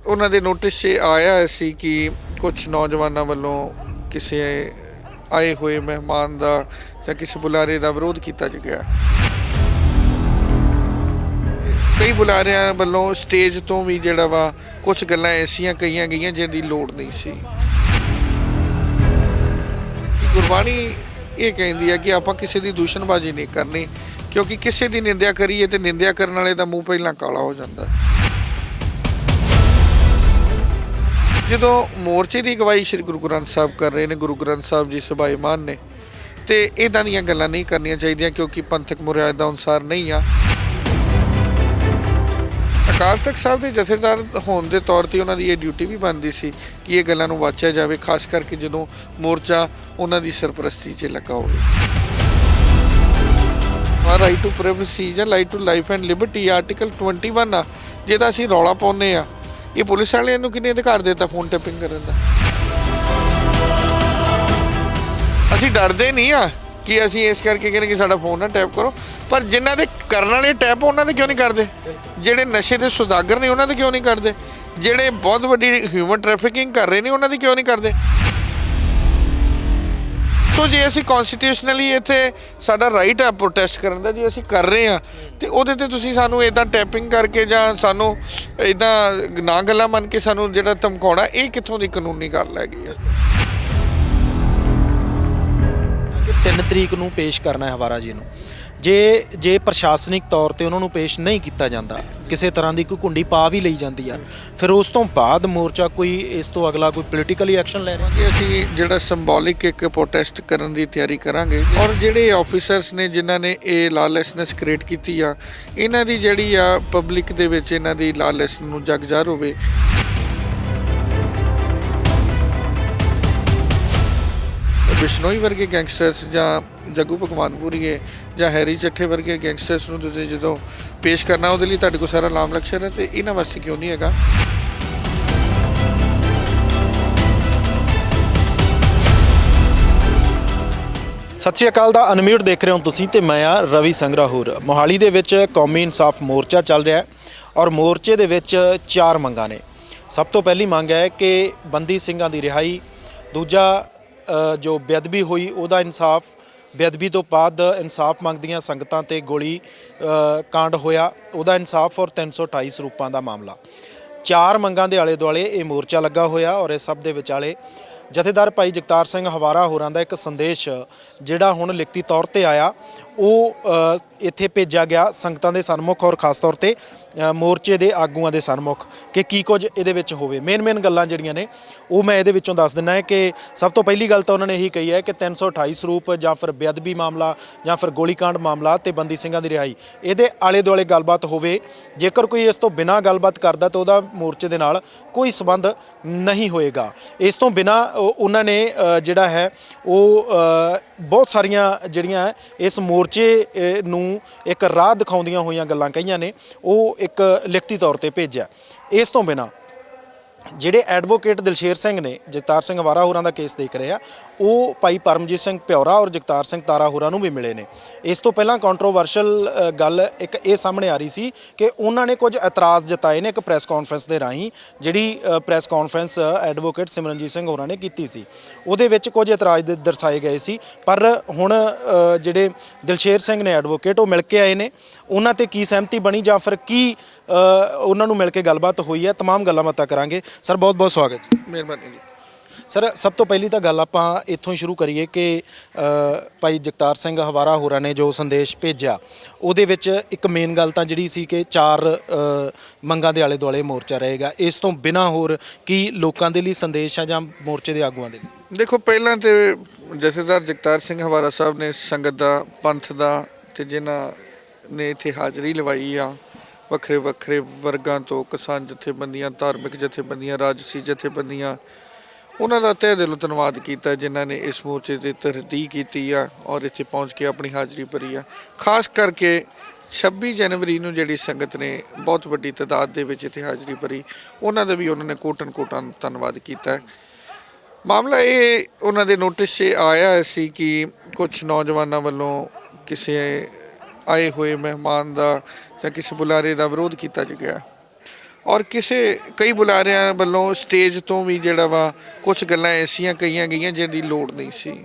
ਉਹਨਾਂ ਦੇ ਨੋਟਿਸ 'ਚ ਆਇਆ ਸੀ ਕਿ ਕੁਝ ਨੌਜਵਾਨਾਂ ਵੱਲੋਂ ਕਿਸੇ ਆਏ ਹੋਏ ਮਹਿਮਾਨ ਦਾ ਜਾਂ ਕਿਸੇ ਬੁਲਾਰੇ ਦਾ ਵਿਰੋਧ ਕੀਤਾ ਗਿਆ। ਕਈ ਬੁਲਾਰਿਆਂ ਵੱਲੋਂ ਸਟੇਜ ਤੋਂ ਵੀ ਜਿਹੜਾ ਵਾ ਕੁਝ ਗੱਲਾਂ ਐਸੀਆਂ ਕਹੀਆਂ ਗਈਆਂ ਜਿਹਦੀ ਲੋੜ ਨਹੀਂ ਸੀ। ਗੁਰਬਾਣੀ ਇਹ ਕਹਿੰਦੀ ਹੈ ਕਿ ਆਪਾਂ ਕਿਸੇ ਦੀ ਦੂਸ਼ਣਬਾਜ਼ੀ ਨਹੀਂ ਕਰਨੀ, ਕਿਉਂਕਿ ਕਿਸੇ ਦੀ ਨਿੰਦਿਆ ਕਰੀਏ ਤੇ ਨਿੰਦਿਆ ਕਰਨ ਵਾਲੇ ਦਾ ਮੂੰਹ ਪਹਿਲਾਂ ਕਾਲਾ ਹੋ ਜਾਂਦਾ। ਜਦੋਂ ਮੋਰਚੇ ਦੀ ਅਗਵਾਈ ਸ਼੍ਰੀ ਗੁਰੂ ਗ੍ਰੰਥ ਸਾਹਿਬ ਕਰ ਰਹੇ ਨੇ, ਗੁਰੂ ਗ੍ਰੰਥ ਸਾਹਿਬ ਜੀ ਸਭਾਏਮਾਨ ਨੇ, ਤੇ ਇੱਦਾਂ ਦੀਆਂ ਗੱਲਾਂ ਨਹੀਂ ਕਰਨੀਆਂ ਚਾਹੀਦੀਆਂ, ਕਿਉਂਕਿ ਪੰਥਕ ਮਰਿਆਦਾ ਅਨੁਸਾਰ ਨਹੀਂ ਆ। ਅਕਾਲ ਤਖਤ ਸਾਹਿਬ ਦੇ ਜਥੇਦਾਰ ਹੋਣ ਦੇ ਤੌਰ 'ਤੇ ਉਹਨਾਂ ਦੀ ਇਹ ਡਿਊਟੀ ਵੀ ਬਣਦੀ ਸੀ ਕਿ ਇਹ ਗੱਲਾਂ ਨੂੰ ਵਾਚਿਆ ਜਾਵੇ, ਖਾਸ ਕਰਕੇ ਜਦੋਂ ਮੋਰਚਾ ਉਹਨਾਂ ਦੀ ਸਰਪ੍ਰਸਤੀ 'ਚ ਲੱਗਾ ਹੋਵੇ। ਰਾਈਟ ਟੂ ਪ੍ਰਾਈਵੇਸੀ ਜਾਂ right to life and liberty article 21 ਆ, ਜਿਹਦਾ ਅਸੀਂ ਰੌਲਾ ਪਾਉਂਦੇ ਆ। ਇਹ ਪੁਲਿਸ ਵਾਲਿਆਂ ਨੂੰ ਕਿੰਨੇ ਅਧਿਕਾਰ ਦਿੱਤਾ ਫੋਨ ਟੈਪਿੰਗ ਕਰਨ ਦਾ? ਅਸੀਂ ਡਰਦੇ ਨਹੀਂ ਆ ਕਿ ਅਸੀਂ ਇਸ ਕਰਕੇ ਕਹਿੰਦੇ ਕਿ ਸਾਡਾ ਫੋਨ ਨਾ ਟੈਪ ਕਰੋ, ਪਰ ਜਿਨ੍ਹਾਂ ਦੇ ਕਰਨ ਵਾਲੇ ਟੈਪ ਉਹਨਾਂ ਦੇ ਕਿਉਂ ਨਹੀਂ ਕਰਦੇ? ਜਿਹੜੇ ਨਸ਼ੇ ਦੇ ਸੁਦਾਗਰ ਨੇ ਉਹਨਾਂ ਦੇ ਕਿਉਂ ਨਹੀਂ ਕਰਦੇ? ਜਿਹੜੇ ਬਹੁਤ ਵੱਡੀ ਹਿਊਮਨ ਟ੍ਰੈਫਿਕਿੰਗ ਕਰ ਰਹੇ ਨੇ ਉਹਨਾਂ ਦੀ ਕਿਉਂ ਨਹੀਂ ਕਰਦੇ? ਸੋ ਜੇ ਅਸੀਂ ਕਨਸਟੀਟਿਊਸ਼ਨਲੀ ਇੱਥੇ ਸਾਡਾ ਰਾਈਟ ਆ ਪ੍ਰੋਟੈਸਟ ਕਰਨ ਦਾ, ਜੇ ਅਸੀਂ ਕਰ ਰਹੇ ਹਾਂ ਤੇ ਉਹਦੇ ਤੇ ਤੁਸੀਂ ਸਾਨੂੰ ਇੱਦਾਂ ਟੈਪਿੰਗ ਕਰਕੇ ਜਾਂ ਸਾਨੂੰ ਇੱਦਾਂ ਨਾ ਗੱਲਾਂ ਮੰਨ ਕੇ ਸਾਨੂੰ ਜਿਹੜਾ ਧਮਕਾਉਣਾ, ਇਹ ਕਿੱਥੋਂ ਦੀ ਕਾਨੂੰਨੀ ਗੱਲ ਹੈਗੀ ਆ? 3 ਤਰੀਕ ਨੂੰ ਪੇਸ਼ ਕਰਨਾ ਹੈ ਹਵਾਰਾ ਜੀ ਨੂੰ। ਜੇ ਪ੍ਰਸ਼ਾਸਨਿਕ ਤੌਰ ਤੇ ਉਹਨਾਂ ਨੂੰ ਪੇਸ਼ ਨਹੀਂ ਕੀਤਾ ਜਾਂਦਾ, ਕਿਸੇ ਤਰ੍ਹਾਂ ਦੀ ਕੋਈ ਕੁੰਡੀ ਪਾ ਵੀ ਲਈ ਜਾਂਦੀ ਆ, ਫਿਰ ਉਸ ਤੋਂ ਬਾਅਦ ਮੋਰਚਾ ਕੋਈ ਇਸ ਤੋਂ ਅਗਲਾ ਕੋਈ ਪੋਲੀਟੀਕਲੀ ਐਕਸ਼ਨ ਲੈ ਰਿਹਾ ਕਿ ਅਸੀਂ ਜਿਹੜਾ ਸਿੰਬੋਲਿਕ ਇੱਕ ਪ੍ਰੋਟੈਸਟ ਕਰਨ ਦੀ ਤਿਆਰੀ ਕਰਾਂਗੇ। ਔਰ ਜਿਹੜੇ ਆਫੀਸਰਸ ਨੇ ਜਿਨ੍ਹਾਂ ਨੇ ਇਹ ਲਾਲੈਸਨੈਸ ਕ੍ਰੀਏਟ ਕੀਤੀ ਆ, ਇਹਨਾਂ ਦੀ ਜਿਹੜੀ ਆ ਪਬਲਿਕ ਦੇ ਵਿੱਚ ਇਹਨਾਂ ਦੀ ਲਾਲੈਸ ਨੂੰ ਜਗ ਜ਼ਾਹਰ ਹੋਵੇ। ਬਿਸ਼ਨੋਈ ਵਰਗੇ ਗੈਂਗਸਟਰਸ ਜਾਂ ਜੱਗੂ ਭਗਵਾਨਪੁਰੀਏ ਜਾਂ ਹੈਰੀ ਚੱਠੇ ਵਰਗੇ ਗੈਂਗਸਟਰਸ ਨੂੰ ਤੁਸੀਂ ਜਦੋਂ ਪੇਸ਼ ਕਰਨਾ, ਉਹਦੇ ਲਈ ਤੁਹਾਡੇ ਕੋਲ ਸਾਰਾ ਲਾਮ ਲਕਸ਼ਣ ਹੈ, ਤੇ ਇਹਨਾਂ ਵਾਸਤੇ ਕਿਉਂ ਨਹੀਂ ਹੈਗਾ? ਸਤਿ ਸ਼੍ਰੀ ਅਕਾਲ ਦਾ ਅਨਮਿਊਟ ਦੇਖ ਰਹੇ ਹੋ ਤੁਸੀਂ, ਤੇ ਮੈਂ ਆ ਰਵੀ ਸੰਗਰਾਹੁਰ। ਮੋਹਾਲੀ ਦੇ ਵਿੱਚ ਕੌਮੀ ਇਨਸਾਫ ਮੋਰਚਾ ਚੱਲ ਰਿਹਾ ਹੈ ਔਰ ਮੋਰਚੇ ਦੇ ਵਿੱਚ 4 ਮੰਗਾਂ ਨੇ। ਸਭ ਤੋਂ ਪਹਿਲੀ ਮੰਗ ਹੈ ਕਿ ਬੰਦੀ ਸਿੰਘਾਂ ਦੀ ਰਿਹਾਈ, ਦੂਜਾ ਜੋ ਬੇਅਦਬੀ ਹੋਈ ਉਹਦਾ ਇਨਸਾਫ, ਬੇਅਦਬੀ ਤੋਂ ਬਾਅਦ ਇਨਸਾਫ ਮੰਗਦੀਆਂ ਸੰਗਤਾਂ ਤੇ ਗੋਲੀ ਕਾਂਡ ਹੋਇਆ ਉਹਦਾ ਇਨਸਾਫ, ਔਰ 328 ਸਰੂਪਾਂ ਦਾ ਮਾਮਲਾ। 4 ਮੰਗਾਂ ਦੇ ਆਲੇ ਦੁਆਲੇ ਇਹ ਮੋਰਚਾ ਲੱਗਾ ਹੋਇਆ ਔਰ ਇਸ ਸਭ ਦੇ ਵਿਚਾਲੇ ਜਥੇਦਾਰ ਭਾਈ ਜਗਤਾਰ ਸਿੰਘ ਹਵਾਰਾ ਹੋਰਾਂ ਦਾ ਇੱਕ ਸੰਦੇਸ਼ ਜਿਹੜਾ ਹੁਣ ਲਿਖਤੀ ਤੌਰ ਤੇ ਆਇਆ, ਉਹ ਇੱਥੇ ਭੇਜਿਆ ਗਿਆ ਸੰਗਤਾਂ ਦੇ ਸਨਮੁਖ ਔਰ ਖਾਸ ਤੌਰ ਤੇ ਮੋਰਚੇ ਦੇ ਆਗੂਆਂ ਦੇ ਸਨਮੁਖ, ਕਿ ਕੀ ਕੁਝ ਇਹਦੇ ਵਿੱਚ ਹੋਵੇ। ਮੇਨ ਗੱਲਾਂ ਜਿਹੜੀਆਂ ਨੇ ਉਹ ਮੈਂ ਇਹਦੇ ਵਿੱਚੋਂ ਦੱਸ ਦਿੰਦਾ ਹੈ। ਕਿ ਸਭ ਤੋਂ ਪਹਿਲੀ ਗੱਲ ਤਾਂ ਉਹਨਾਂ ਨੇ ਇਹੀ ਕਹੀ ਹੈ ਕਿ 328 ਸਰੂਪ ਜਾਂ ਫਿਰ ਬੇਅਦਬੀ ਮਾਮਲਾ ਜਾਂ ਫਿਰ ਗੋਲੀकांड ਮਾਮਲਾ ਤੇ ਬੰਦੀ ਸਿੰਘਾਂ ਦੀ ਰਿਹਾਈ, ਇਹਦੇ ਆਲੇ ਦੁਆਲੇ ਗੱਲਬਾਤ ਹੋਵੇ। ਜੇਕਰ ਕੋਈ ਇਸ ਤੋਂ ਬਿਨਾਂ ਗੱਲਬਾਤ ਕਰਦਾ ਤਾਂ ਉਹਦਾ ਮੋਰਚੇ ਦੇ ਨਾਲ ਕੋਈ ਸੰਬੰਧ ਨਹੀਂ ਹੋਏਗਾ। ਇਸ ਤੋਂ ਬਿਨਾਂ ਉਹਨਾਂ ਨੇ ਜਿਹੜਾ ਹੈ ਉਹ ਬਹੁਤ ਸਾਰੀਆਂ ਜਿਹੜੀਆਂ ਇਸ ਮੋਰਚੇ ਨੂੰ ਇੱਕ ਰਾਹ ਦਿਖਾਉਂਦੀਆਂ ਹੋਈਆਂ ਗੱਲਾਂ ਕਹੀਆਂ ਨੇ, ਉਹ ਇੱਕ ਲਿਖਤੀ ਤੌਰ ਤੇ ਭੇਜਿਆ। ਇਸ ਤੋਂ ਬਿਨਾਂ ਜਿਹੜੇ ਐਡਵੋਕੇਟ ਦਿਲਸ਼ੇਰ ਸਿੰਘ ਨੇ ਜਗਤਾਰ ਸਿੰਘ ਹਵਾਰਾ ਹੋਰਾਂ ਦਾ ਕੇਸ ਦੇਖ ਰਹੇ ਆ, ਉਹ ਭਾਈ ਪਰਮਜੀਤ ਸਿੰਘ ਪਿਉਰਾ ਔਰ ਜਗਤਾਰ ਸਿੰਘ ਤਾਰਾ ਹੋਰਾਂ ਨੂੰ ਵੀ ਮਿਲੇ ਨੇ। ਇਸ ਤੋਂ ਪਹਿਲਾਂ ਕੰਟਰੋਵਰਸ਼ਲ ਗੱਲ ਇੱਕ ਇਹ ਸਾਹਮਣੇ ਆ ਰਹੀ ਸੀ ਕਿ ਉਹਨਾਂ ਨੇ ਕੁਝ ਇਤਰਾਜ਼ ਜਤਾਏ ਨੇ ਇੱਕ ਪ੍ਰੈਸ ਕਾਨਫਰੰਸ ਦੇ ਰਾਹੀਂ। ਜਿਹੜੀ press conference advocate Simranjit Singh ਹੋਰਾਂ ਨੇ ਕੀਤੀ ਸੀ, ਉਹਦੇ ਵਿੱਚ ਕੁਝ ਇਤਰਾਜ਼ ਦਰਸਾਏ ਗਏ ਸੀ। ਪਰ ਹੁਣ ਜਿਹੜੇ ਦਿਲਸ਼ੇਰ ਸਿੰਘ ਨੇ ਐਡਵੋਕੇਟ, ਉਹ ਮਿਲ ਕੇ ਆਏ ਨੇ। ਉਹਨਾਂ 'ਤੇ ਕੀ ਸਹਿਮਤੀ ਬਣੀ ਜਾਂ ਫਿਰ ਕੀ ਉਹਨਾਂ ਨੂੰ ਮਿਲ ਕੇ ਗੱਲਬਾਤ ਹੋਈ ਹੈ, ਤਮਾਮ ਗੱਲਾਂ ਬਾਤਾਂ ਕਰਾਂਗੇ। ਸਰ ਬਹੁਤ ਬਹੁਤ ਸਵਾਗਤ ਜੀ। ਮਿਹਰਬਾਨੀ ਜੀ। ਸਰ ਸਭ ਤੋਂ ਪਹਿਲੀ ਤਾਂ ਗੱਲ ਆਪਾਂ ਇੱਥੋਂ ਹੀ ਸ਼ੁਰੂ ਕਰੀਏ ਕਿ ਭਾਈ ਜਗਤਾਰ ਸਿੰਘ ਹਵਾਰਾ ਹੋਰਾਂ ਨੇ ਜੋ ਸੰਦੇਸ਼ ਭੇਜਿਆ, ਉਹਦੇ ਵਿੱਚ ਇੱਕ ਮੇਨ ਗੱਲ ਤਾਂ ਜਿਹੜੀ ਸੀ ਕਿ 4 ਮੰਗਾਂ ਦੇ ਆਲੇ ਦੁਆਲੇ ਮੋਰਚਾ ਰਹੇਗਾ। ਇਸ ਤੋਂ ਬਿਨਾਂ ਹੋਰ ਕੀ ਲੋਕਾਂ ਦੇ ਲਈ ਸੰਦੇਸ਼ ਹੈ ਜਾਂ ਮੋਰਚੇ ਦੇ ਆਗੂਆਂ ਦੇ ਲਈ? ਦੇਖੋ, ਪਹਿਲਾਂ ਤੇ ਜਥੇਦਾਰ ਜਗਤਾਰ ਸਿੰਘ ਹਵਾਰਾ ਸਾਹਿਬ ਨੇ ਸੰਗਤ ਦਾ, ਪੰਥ ਦਾ, ਤੇ ਜਿਨ੍ਹਾਂ ਨੇ ਇੱਥੇ ਹਾਜ਼ਰੀ ਲਵਾਈ ਆ, ਵੱਖਰੇ ਵੱਖਰੇ ਵਰਗਾਂ ਤੋਂ, ਕਿਸਾਨ ਜਥੇਬੰਦੀਆਂ, ਧਾਰਮਿਕ ਜਥੇਬੰਦੀਆਂ, ਰਾਜਸੀ ਜਥੇਬੰਦੀਆਂ, ਉਹਨਾਂ ਦਾ ਤਹਿ ਦਿਲੋਂ ਧੰਨਵਾਦ ਕੀਤਾ ਜਿਨ੍ਹਾਂ ਨੇ ਇਸ ਮੋਰਚੇ 'ਤੇ ਤਰਜੀਹ ਕੀਤੀ ਆ ਔਰ ਇੱਥੇ ਪਹੁੰਚ ਕੇ ਆਪਣੀ ਹਾਜ਼ਰੀ ਭਰੀ ਆ। ਖਾਸ ਕਰਕੇ 26 ਜਨਵਰੀ ਨੂੰ ਜਿਹੜੀ ਸੰਗਤ ਨੇ ਬਹੁਤ ਵੱਡੀ ਤਾਦਾਦ ਦੇ ਵਿੱਚ ਇੱਥੇ ਹਾਜ਼ਰੀ ਭਰੀ, ਉਹਨਾਂ ਦਾ ਵੀ ਉਹਨਾਂ ਨੇ ਕੋਟਨ ਧੰਨਵਾਦ ਕੀਤਾ। ਮਾਮਲਾ ਇਹ ਉਹਨਾਂ ਦੇ ਨੋਟਿਸ 'ਚ ਆਇਆ ਸੀ ਕਿ ਕੁਝ ਨੌਜਵਾਨਾਂ ਵੱਲੋਂ ਕਿਸੇ ਆਏ ਹੋਏ ਮਹਿਮਾਨ ਦਾ ਜਾਂ ਕਿਸੇ ਬੁਲਾਰੇ ਦਾ ਵਿਰੋਧ ਕੀਤਾ ਗਿਆ। ਔਰ ਕਈ ਬੁਲਾਰਿਆਂ ਵੱਲੋਂ ਸਟੇਜ ਤੋਂ ਵੀ ਜਿਹੜਾ ਵਾ ਕੁਝ ਗੱਲਾਂ ਐਸੀਆਂ ਕਹੀਆਂ ਗਈਆਂ ਜਿਹਦੀ ਲੋੜ ਨਹੀਂ ਸੀ।